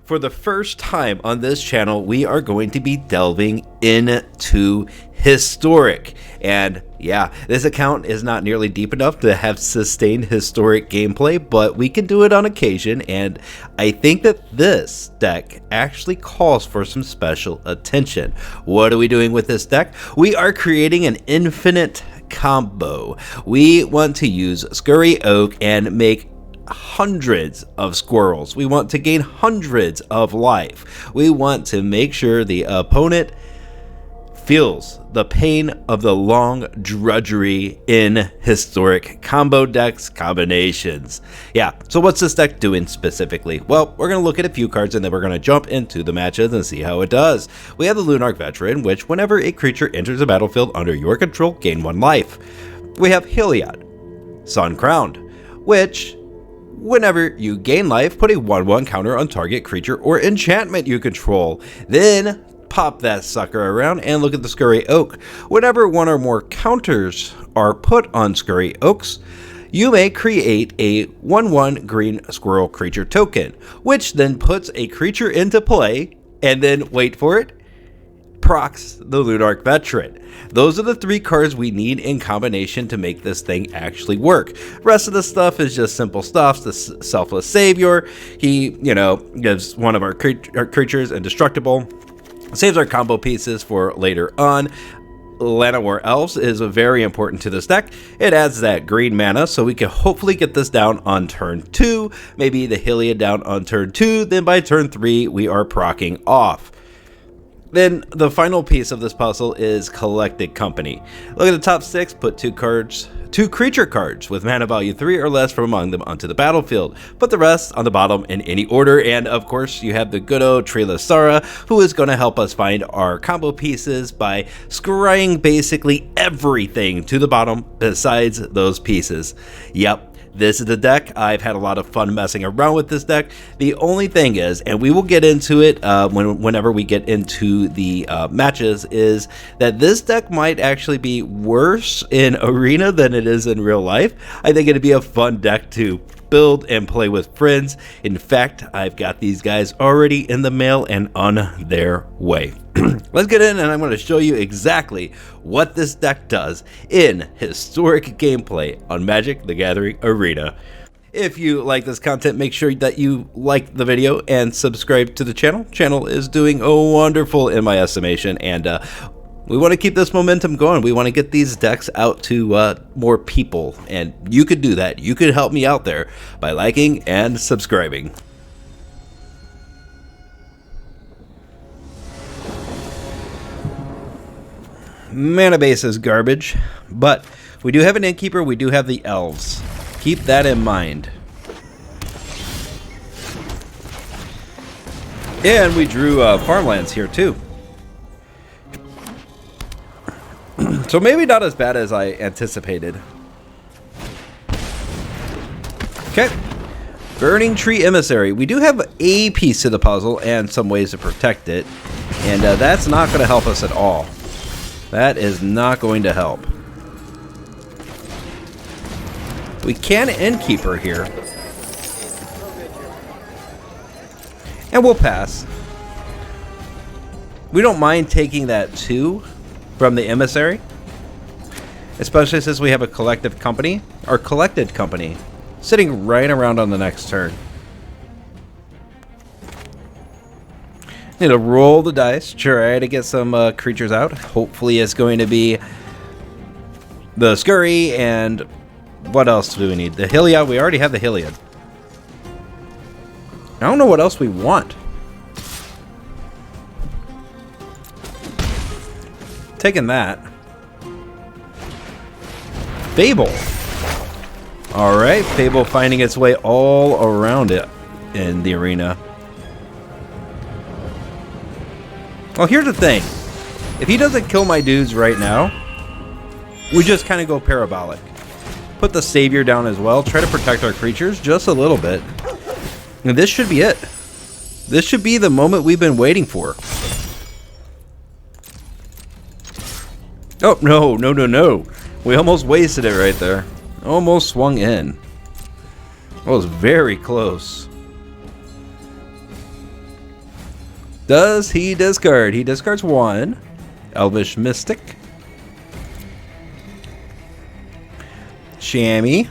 For the first time on this channel, we are going to be delving into historic. And yeah, this account is not nearly deep enough to have sustained historic gameplay, but we can do it on occasion, and I think that this deck actually calls for some special attention. What are we doing with this deck? We are creating an infinite combo. We want to use Scurry Oak and make hundreds of squirrels. We want to gain hundreds of life. We want to make sure the opponent feels the pain of the long drudgery in historic combo decks combinations. Yeah, so what's this deck doing specifically? Well, we're going to look at a few cards and then we're going to jump into the matches and see how it does. We have the Lunarch Veteran, which whenever a creature enters the battlefield under your control, gain 1 life. We have Heliod, Sun Crowned, which whenever you gain life, put a 1/1 counter on target creature or enchantment you control. Then pop that sucker around and look at the Scurry Oak. Whenever one or more counters are put on Scurry Oaks, you may create a 1/1 green squirrel creature token, which then puts a creature into play and then, wait for it, procs the Lunarch Veteran. Those are the 3 cards we need in combination to make this thing actually work. Rest of the stuff is just simple stuff. The Selfless Savior, he, gives one of our creatures indestructible, saves our combo pieces for later on. Llanowar Elves is very important to this deck. It adds that green mana, so we can hopefully get this down on turn 2, maybe the Heliod down on turn 2, then by turn 3 we are proccing off. Then the final piece of this puzzle is Collected Company. Look at the top 6, put 2 creature cards with mana value 3 or less from among them onto the battlefield. Put the rest on the bottom in any order, and of course you have the good old Trelasarra, who is going to help us find our combo pieces by scrying basically everything to the bottom besides those pieces. Yep. This is the deck. I've had a lot of fun messing around with this deck. The only thing is, and we will get into it whenever we get into the matches, is that this deck might actually be worse in Arena than it is in real life. I think it'd be a fun deck to build and play with friends. In fact, I've got these guys already in the mail and on their way. Let's get in and I'm going to show you exactly what this deck does in historic gameplay on Magic the Gathering Arena. If you like this content, make sure that you like the video and subscribe to the channel. Channel is doing wonderful in my estimation, and we want to keep this momentum going. We want to get these decks out to more people, and you could do that. You could help me out there by liking and subscribing. Mana base is garbage, but we do have an Innkeeper, we do have the Elves. Keep that in mind. And we drew farmlands here too. So maybe not as bad as I anticipated. Okay. Burning Tree Emissary. We do have a piece to the puzzle and some ways to protect it. And that's not going to help us at all. That is not going to help. We can Innkeeper here. And we'll pass. We don't mind taking that 2 from the Emissary, especially since we have a Collective Company, or Collected Company, sitting right around on the next turn. Need to roll the dice, try to get some creatures out. Hopefully it's going to be the Scurry, and what else do we need? The Heliod, we already have the Heliod. I don't know what else we want. Taking that. Fable. Alright, Fable finding its way all around it in the arena. Well, here's the thing. If he doesn't kill my dudes right now, we just kind of go parabolic. Put the Savior down as well. Try to protect our creatures just a little bit. And this should be it. This should be the moment we've been waiting for. Oh, no, no, no, no. We almost wasted it right there. Almost swung in. That was very close. Does he discard? He discards 1. Elvish Mystic. Chamois.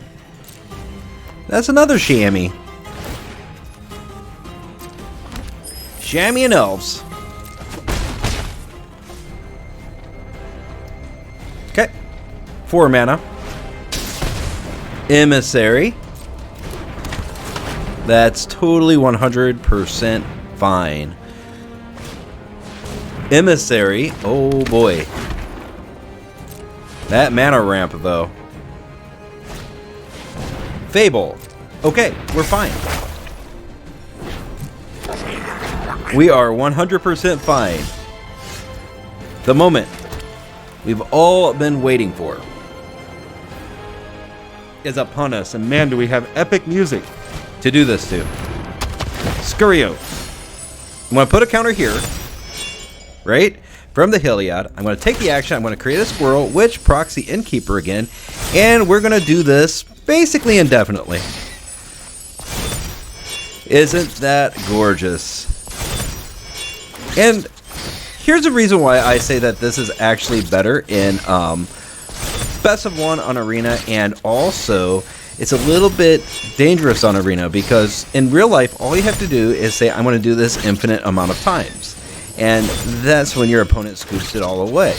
That's another chamois. Chamois and elves. Okay. 4 mana. Emissary. That's totally 100% fine. Emissary. Oh boy. That mana ramp though. Fable. Okay, we're fine. We are 100% fine. The moment we've all been waiting for is upon us, and man, do we have epic music to do this to. Scurry Oak. I'm going to put a counter here, right? From the Heliod. I'm going to take the action. I'm going to create a squirrel, which procs the Innkeeper again, and we're going to do this basically indefinitely. Isn't that gorgeous? And here's the reason why I say that this is actually better in Best of 1 on Arena, and also it's a little bit dangerous on Arena, because in real life all you have to do is say, I'm going to do this infinite amount of times, and that's when your opponent scoops it all away.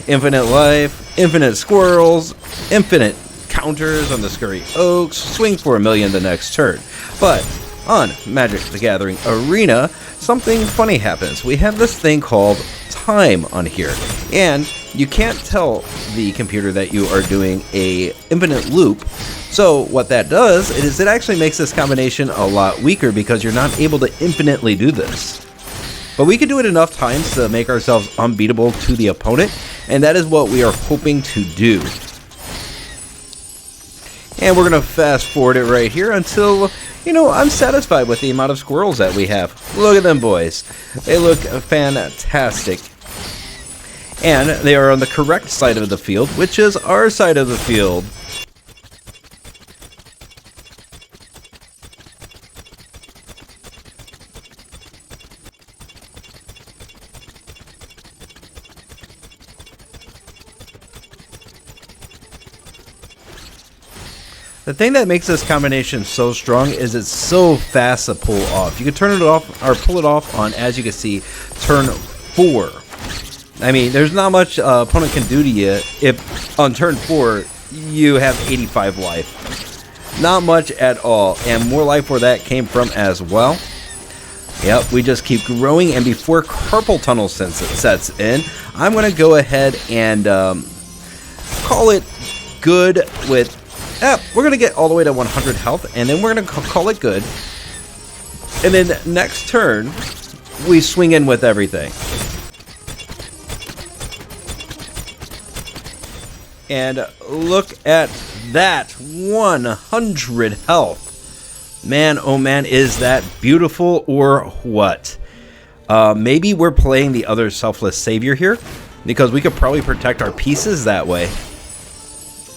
Infinite life, infinite squirrels, infinite counters on the Scurry Oaks, swing for 1,000,000 the next turn. But on Magic the Gathering Arena, something funny happens. We have this thing called time on here, and you can't tell the computer that you are doing a infinite loop. So what that does is it actually makes this combination a lot weaker, because you're not able to infinitely do this. But we can do it enough times to make ourselves unbeatable to the opponent, and that is what we are hoping to do. And we're going to fast forward it right here until, you know, I'm satisfied with the amount of squirrels that we have. Look at them boys. They look fantastic. And they are on the correct side of the field, which is our side of the field. The thing that makes this combination so strong is it's so fast to pull off. You can turn it off or pull it off on, as you can see, turn 4. I mean, there's not much opponent can do to you if on turn 4 you have 85 life. Not much at all, and more life where that came from as well. Yep, we just keep growing, and before Carpal Tunnel sets in, I'm going to go ahead and call it good with... we're going to get all the way to 100 health, and then we're going to call it good. And then next turn, we swing in with everything. And look at that, 100 health. Man, oh man, is that beautiful or what? Maybe we're playing the other Selfless Savior here, because we could probably protect our pieces that way.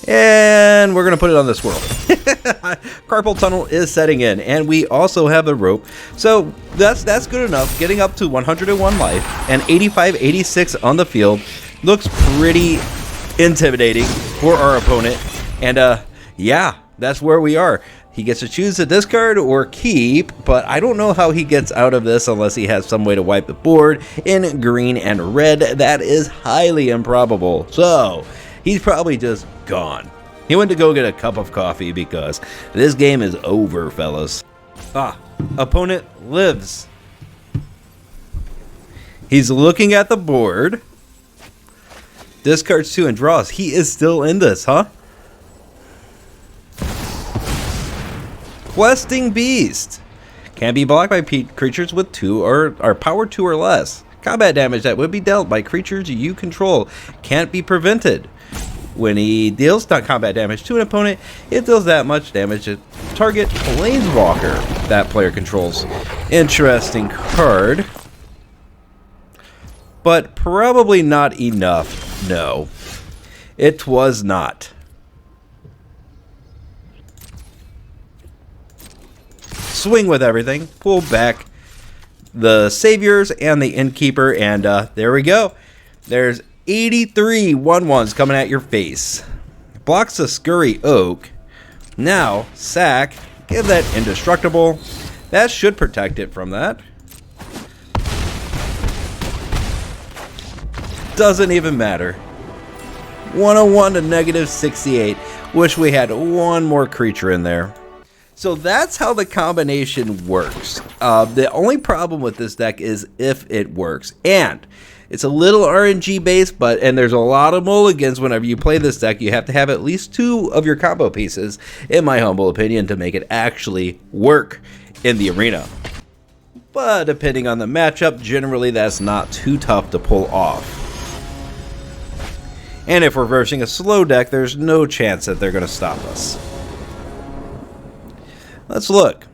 And we're going to put it on the squirrel. Carpal Tunnel is setting in, and we also have the rope. So that's good enough. Getting up to 101 life and 85, 86 on the field looks pretty intimidating for our opponent. And yeah, that's where we are. He gets to choose to discard or keep, but I don't know how he gets out of this unless he has some way to wipe the board in green and red. That is highly improbable. So he's probably just gone. He went to go get a cup of coffee because this game is over, fellas. Opponent lives. He's looking at the board. Discards 2 and draws. He is still in this, huh? Questing Beast. Can be blocked by creatures with 2 or power 2 or less. Combat damage that would be dealt by creatures you control can't be prevented. When he deals combat damage to an opponent, it deals that much damage to target planeswalker that player controls. Interesting card. But probably not enough. No. It was not. Swing with everything. Pull back. the Saviors and the Innkeeper, and there we go. There's 83 1/1s coming at your face. Blocks the Scurry Oak. Now, sack, give that indestructible. That should protect it from that. Doesn't even matter. 101 to -68. Wish we had one more creature in there. So that's how the combination works. The only problem with this deck is if it works. And it's a little RNG based, and there's a lot of mulligans whenever you play this deck. You have to have at least 2 of your combo pieces, in my humble opinion, to make it actually work in the arena. But depending on the matchup, generally that's not too tough to pull off. And if we're versing a slow deck, there's no chance that they're going to stop us. Let's look.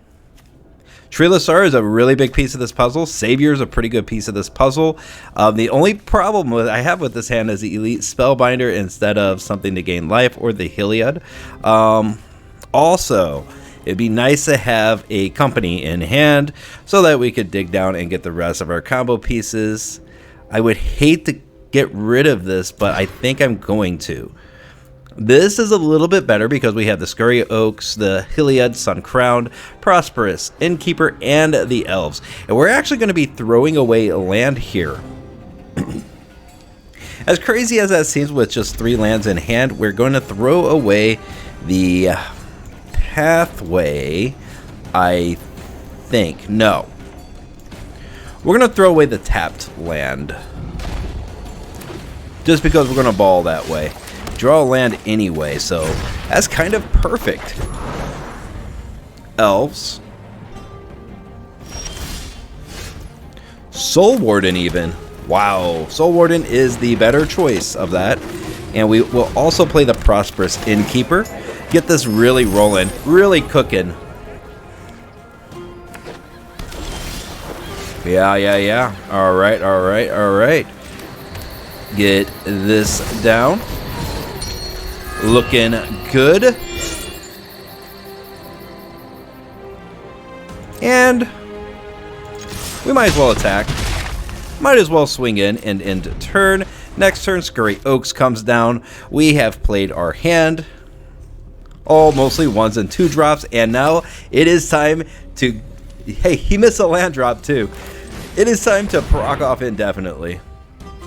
Trelasarra is a really big piece of this puzzle. Savior is a pretty good piece of this puzzle. The only problem I have with this hand is the Elite Spellbinder instead of something to gain life, or the Heliod. Also, it'd be nice to have a company in hand so that we could dig down and get the rest of our combo pieces. I would hate to get rid of this, but I think I'm going to. This is a little bit better because we have the Scurry Oaks, the Heliod, Sun Crowned, Prosperous Innkeeper, and the Elves. And we're actually going to be throwing away land here. As crazy as that seems with just 3 lands in hand, we're going to throw away the pathway, I think. No. We're going to throw away the tapped land. Just because we're going to ball that way. Draw a land anyway, so that's kind of perfect. Elves. Soul Warden even. Wow, Soul Warden is the better choice of that. And we will also play the Prosperous Innkeeper. Get this really rolling, really cooking. Yeah. All right. Get this down. Looking good. And we might as well attack. Might as well swing in and end turn. Next turn, Scurry Oaks comes down. We have played our hand. All mostly 1s and 2 drops. And now it is time to... Hey, he missed a land drop too. It is time to proc off indefinitely.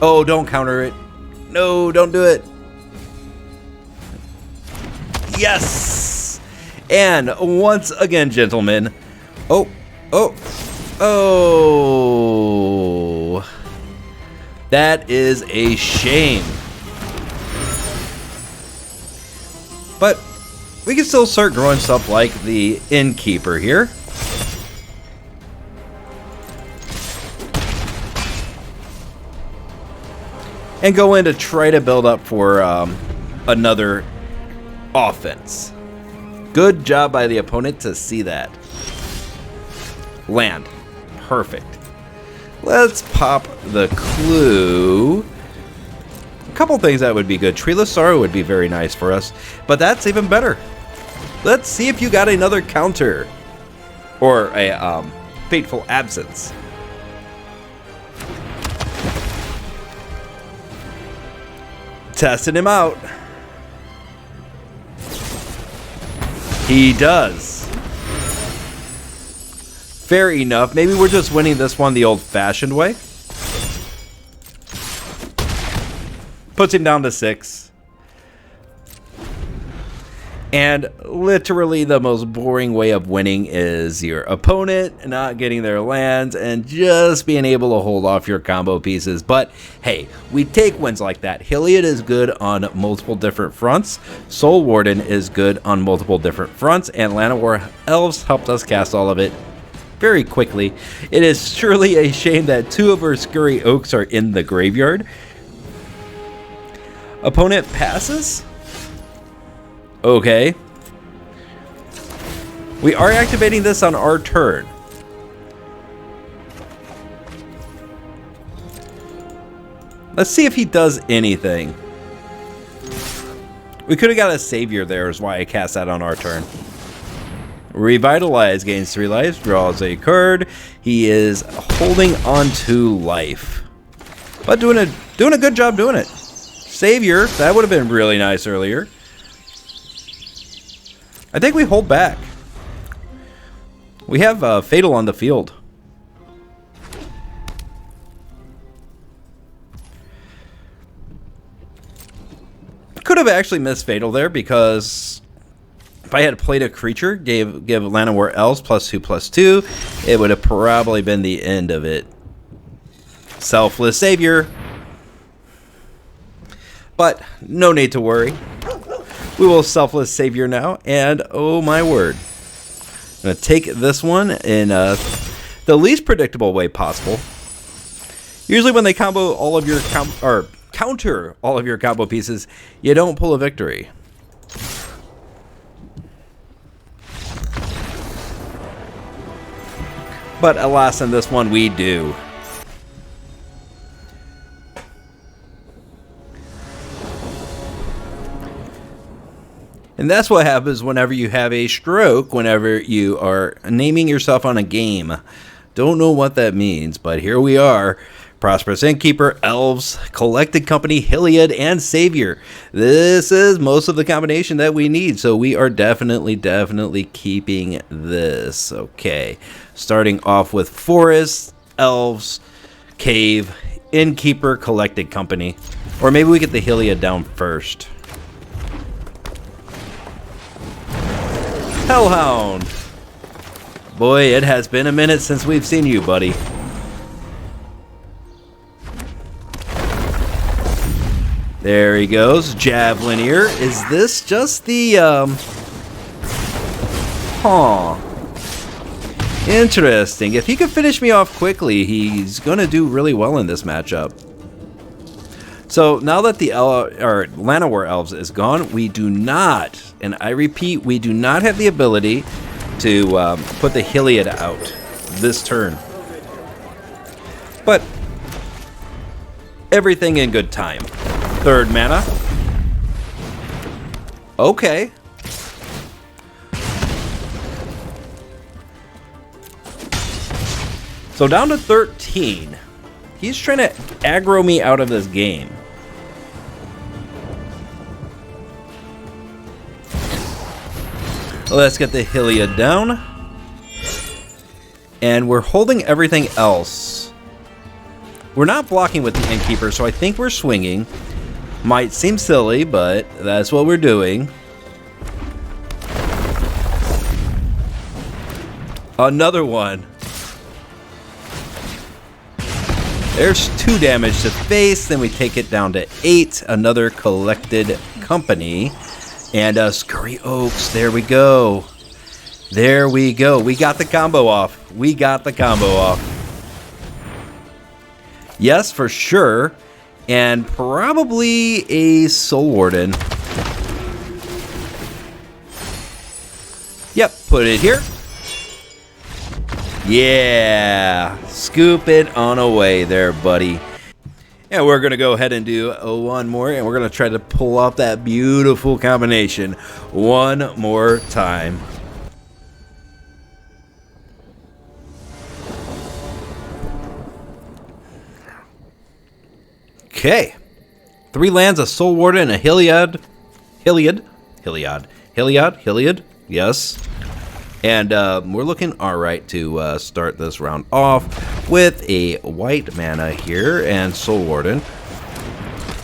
Oh, don't counter it. No, don't do it. Yes! And once again, gentlemen. Oh. That is a shame. But we can still start growing stuff like the Innkeeper here. And go in to try to build up for another offense. Good job by the opponent to see that. Land. Perfect. Let's pop the clue. A couple things that would be good. Trelasarra would be very nice for us, but that's even better. Let's see if you got another counter. Or a Fateful Absence. Testing him out. He does. Fair enough. Maybe we're just winning this one the old-fashioned way. Puts him down to 6. And literally the most boring way of winning is your opponent not getting their lands and just being able to hold off your combo pieces. But hey, we take wins like that. Heliod is good on multiple different fronts. Soul Warden is good on multiple different fronts. And Llanowar Elves helped us cast all of it very quickly. It is surely a shame that 2 of our Scurry Oaks are in the graveyard. Opponent passes? Okay. We are activating this on our turn. Let's see if he does anything. We could have got a Savior there is why I cast that on our turn. Revitalize, gains 3 lives, draws a card. He is holding on to life, but doing a good job doing it. Savior, that would have been really nice earlier. I think we hold back. We have Fatal on the field. Could have actually missed Fatal there, because if I had played a creature, give Llanowar Elves +2/+2, it would have probably been the end of it. Selfless Savior. But no need to worry. We will Selfless Savior now, and oh my word. I'm going to take this one in the least predictable way possible. Usually when they combo all of your counter all of your combo pieces, you don't pull a victory. But alas, in this one we do. And that's what happens whenever you have a stroke, whenever you are naming yourself on a game. Don't know what that means, but here we are. Prosperous Innkeeper, Elves, Collected Company, Heliod, and Savior. This is most of the combination that we need, so we are definitely keeping this. Okay, starting off with Forest, Elves, Cave, Innkeeper, Collected Company. Or maybe we get the Heliod down first. Hellhound. Boy, it has been a minute since we've seen you, buddy. There he goes. Javelineer. Is this just the, Interesting. If he could finish me off quickly, he's going to do really well in this matchup. So now that the Llanowar Elves is gone, we do not, and I repeat, we do not have the ability to put the Heliod out this turn. But everything in good time. 3rd mana. Okay. So down to 13. He's trying to aggro me out of this game. Let's get the Heliod down. And we're holding everything else. We're not blocking with the Innkeeper, so I think we're swinging. Might seem silly, but that's what we're doing. Another one. There's 2 damage to face, then we take it down to 8. Another Collected Company. And Scurry Oaks, there we go. There we go. We got the combo off. We got the combo off. Yes, for sure. And probably a Soul Warden. Yep, put it here. Yeah, scoop it on away there, buddy. And we're going to go ahead and do one more, and we're going to try to pull off that beautiful combination one more time. Okay. 3 lands, a Soul Warden, a Heliod. Heliod. Yes. And we're looking alright to start this round off with a white mana here and Soul Warden.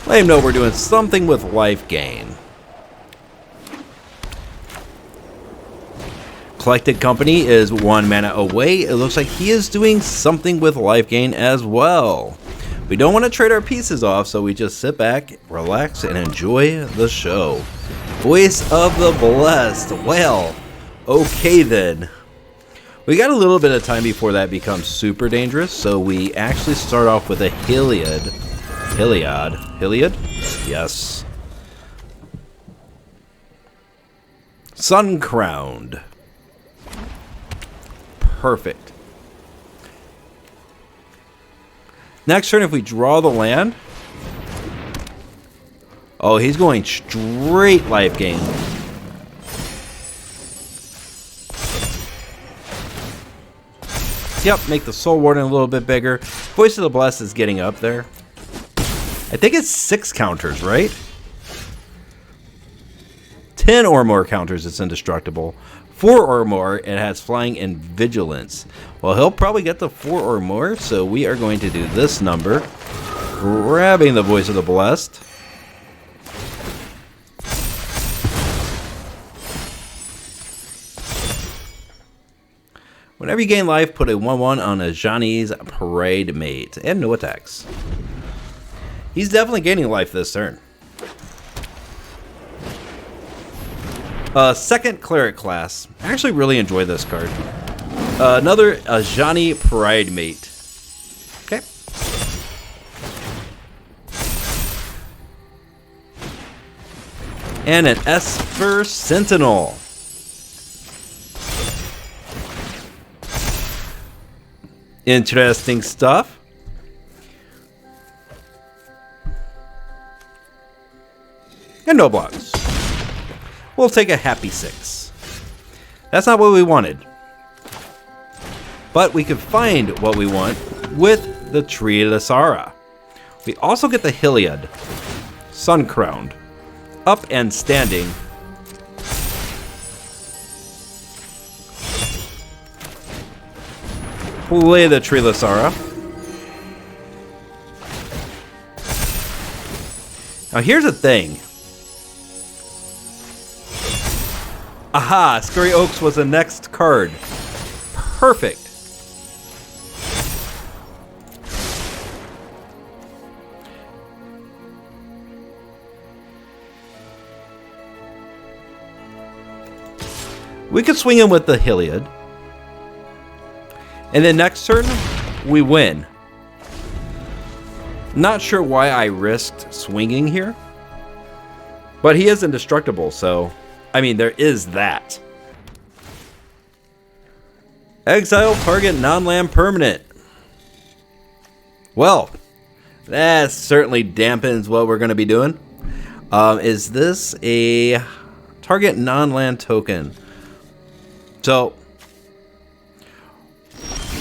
Let him know we're doing something with life gain. Collected Company is 1 mana away. It looks like he is doing something with life gain as well. We don't want to trade our pieces off, so we just sit back, relax, and enjoy the show. Voice of the Blessed. Well, okay then. We got a little bit of time before that becomes super dangerous, so we actually start off with a Heliod. Heliod? Yes. Sun Crowned. Perfect. Next turn, if we draw the land. Oh, he's going straight life gain. Yep, make the Soul Warden a little bit bigger. Voice of the Blessed is getting up there. I think it's 6 counters, right? 10 or more counters, it's indestructible. 4 or more, it has flying and vigilance. Well, he'll probably get the 4 or more, so we are going to do this number. Grabbing the Voice of the Blessed. Whenever you gain life, put a 1/1 on a Johnny's Parade Mate. And no attacks. He's definitely gaining life this turn. Second Cleric class. I actually really enjoy this card. Another Johnny Parade Mate. Okay. And an Esper Sentinel. Interesting stuff. And no blocks. We'll take a happy 6. That's not what we wanted. But we can find what we want with the Trelasarra. We also get the Heliod. Sun Crowned. Up and standing. Play the Trelasarra. Now here's the thing. Aha! Scurry Oaks was the next card. Perfect. We could swing him with the Heliod. And then next turn, we win. Not sure why I risked swinging here. But he is indestructible, so... I mean, there is that. Exile target non-land permanent. Well, that certainly dampens what we're going to be doing. Is this a target non-land token? So...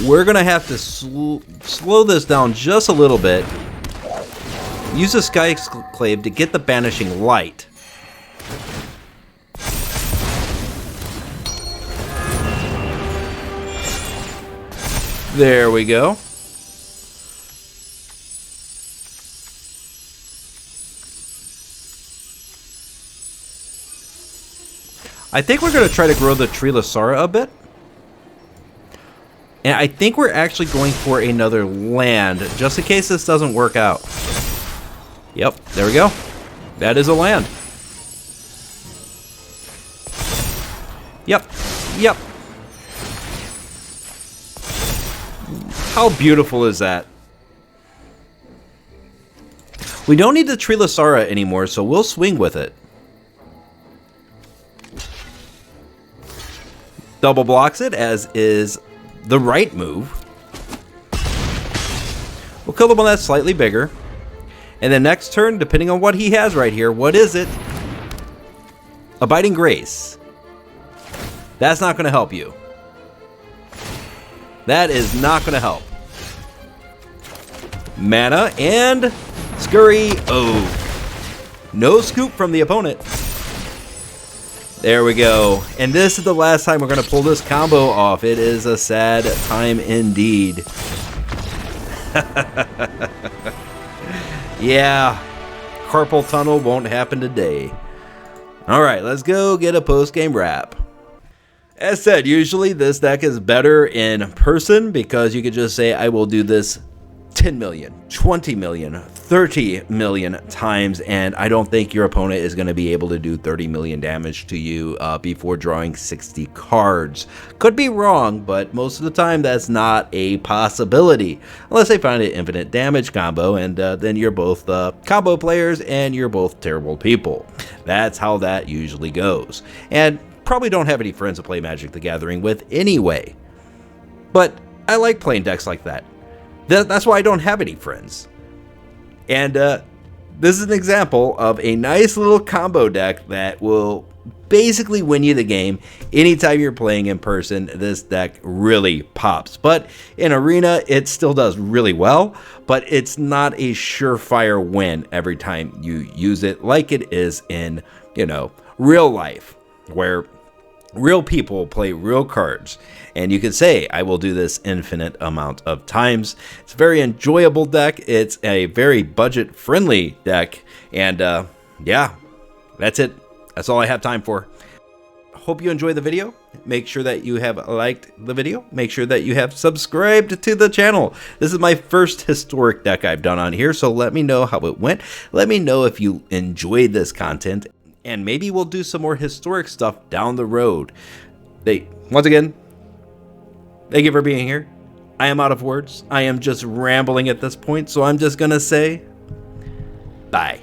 we're going to have to slow this down just a little bit. Use the Skyclave to get the Banishing Light. There we go. I think we're going to try to grow the Trelasarra a bit. And I think we're actually going for another land, just in case this doesn't work out. Yep, there we go. That is a land. Yep, yep. How beautiful is that? We don't need the Trelasarra anymore, so we'll swing with it. Double blocks it, as is the right move. We'll kill the one that's slightly bigger. And then next turn, depending on what he has right here, what is it? Abiding Grace. That's not going to help you. That is not going to help. Mana and Scurry Oak. No scoop from the opponent. There we go. And this is the last time we're going to pull this combo off. It is a sad time indeed. Yeah. Carpal tunnel won't happen today. Alright, let's go get a post-game wrap. As said, usually this deck is better in person because you could just say, I will do this 10 million, 20 million, 30 million times, and I don't think your opponent is going to be able to do 30 million damage to you before drawing 60 cards. Could be wrong, but most of the time that's not a possibility. Unless they find an infinite damage combo, and then you're both combo players and you're both terrible people. That's how that usually goes. And probably don't have any friends to play Magic the Gathering with anyway. But I like playing decks like that. That's why I don't have any friends. And this is an example of a nice little combo deck that will basically win you the game. Anytime you're playing in person, this deck really pops. But in Arena, it still does really well, but it's not a surefire win every time you use it like it is in, you know, real life, where real people play real cards. And you could say, I will do this infinite amount of times. It's a very enjoyable deck. It's a very budget-friendly deck. And yeah, that's it. That's all I have time for. Hope you enjoyed the video. Make sure that you have liked the video. Make sure that you have subscribed to the channel. This is my first historic deck I've done on here, so let me know how it went. Let me know if you enjoyed this content, and maybe we'll do some more historic stuff down the road. Once again, thank you for being here. I am out of words. I am just rambling at this point, so I'm just gonna say bye.